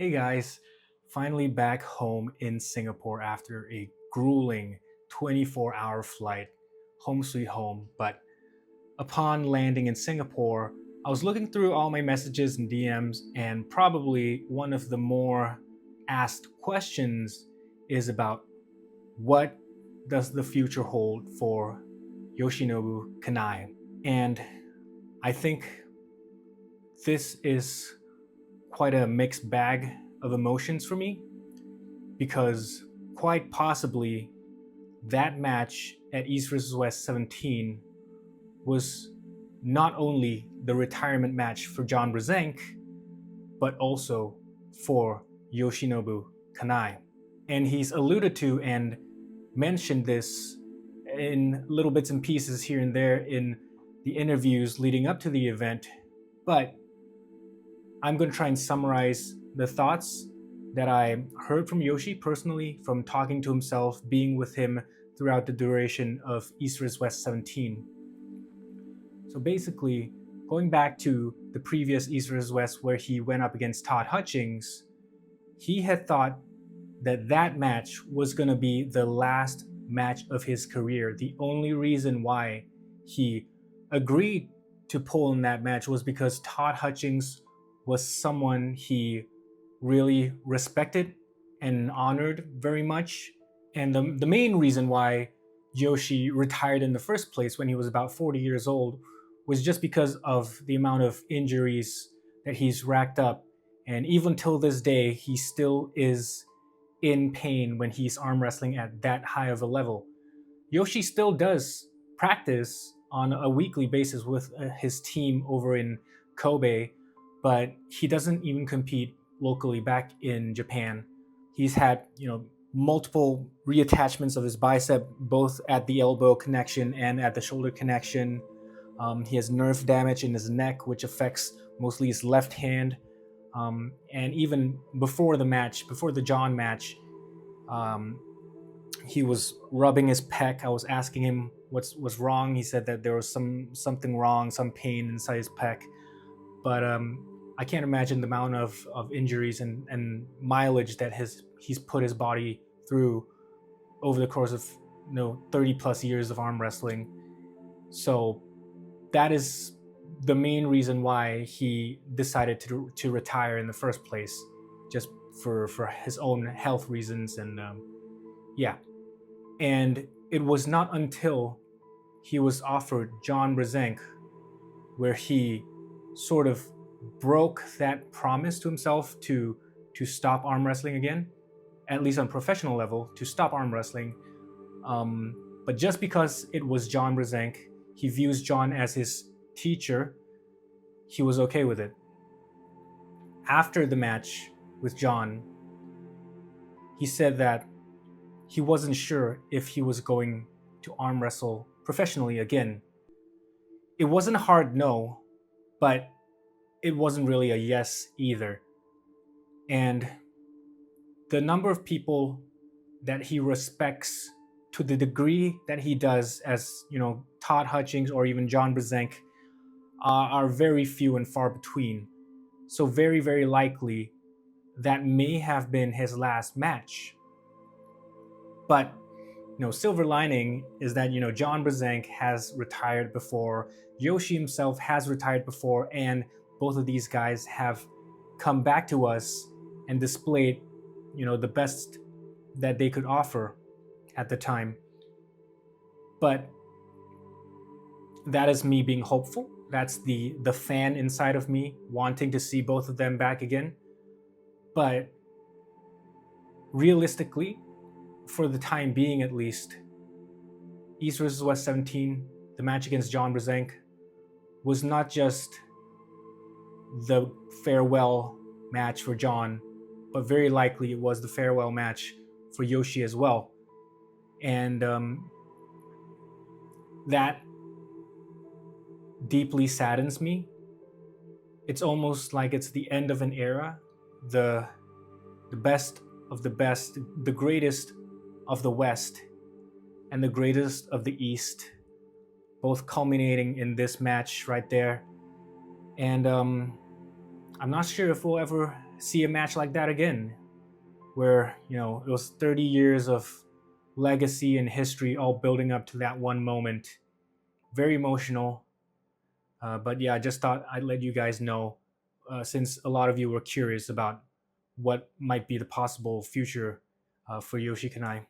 Hey guys, finally back home in Singapore after a grueling 24-hour flight, home sweet home. But upon landing in Singapore, I was looking through all my messages and DMs, and probably one of the more asked questions is about what does the future hold for Yoshinobu Kanai? And I think this is quite a mixed bag of emotions for me because quite possibly that match at East vs West 17 was not only the retirement match for John Brzenk, but also for Yoshinobu Kanai. And he's alluded to and mentioned this in little bits and pieces here and there in the interviews leading up to the event. But I'm going to try and summarize the thoughts that I heard from Yoshi personally, from talking to himself, being with him throughout the duration of East vs West 17. So basically, going back to the previous East vs West where he went up against Todd Hutchings, he had thought that that match was going to be the last match of his career. The only reason why he agreed to pull in that match was because Todd Hutchings was someone he really respected and honored very much. And the main reason why Yoshi retired in the first place when he was about 40 years old was just because of the amount of injuries that he's racked up. And even till this day, he still is in pain when he's arm wrestling at that high of a level. Yoshi still does practice on a weekly basis with his team over in Kobe, but he doesn't even compete locally back in Japan. He's had, multiple reattachments of his bicep, both at the elbow connection and at the shoulder connection. He has nerve damage in his neck, which affects mostly his left hand. And even before the match, before the John match, he was rubbing his pec. I was asking him what's wrong. He said that there was something wrong, some pain inside his pec. But I can't imagine the amount of injuries and mileage that he's put his body through over the course of 30 plus years of arm wrestling. So that is the main reason why he decided to retire in the first place, just for his own health reasons. And yeah, and it was not until he was offered John Brzenk where he sort of broke that promise to himself to stop arm wrestling again, at least on professional level, to stop arm wrestling. But just because it was John Brzenk, he views John as his teacher, he was okay with it. After the match with John, he said that he wasn't sure if he was going to arm wrestle professionally again. It wasn't a hard no, but it wasn't really a yes either. And the number of people that he respects to the degree that he does, as Todd Hutchings or even John Brzenk, are very few and far between. So very, very likely that may have been his last match. But silver lining is that John Brzenk has retired before, Yoshi himself has retired before, and both of these guys have come back to us and displayed the best that they could offer at the time. But that is me being hopeful. That's the fan inside of me wanting to see both of them back again. But realistically, for the time being at least, East vs West 17, the match against John Brzenk, was not just the farewell match for John, but very likely it was the farewell match for Yoshi as well. And that deeply saddens me. It's almost like it's the end of an era, the best of the best, the greatest of the West and the greatest of the East, both culminating in this match right there. And I'm not sure if we'll ever see a match like that again, where it was 30 years of legacy and history all building up to that one moment. Very emotional. But yeah, I just thought I'd let you guys know, since a lot of you were curious about what might be the possible future for Yoshi Kanai.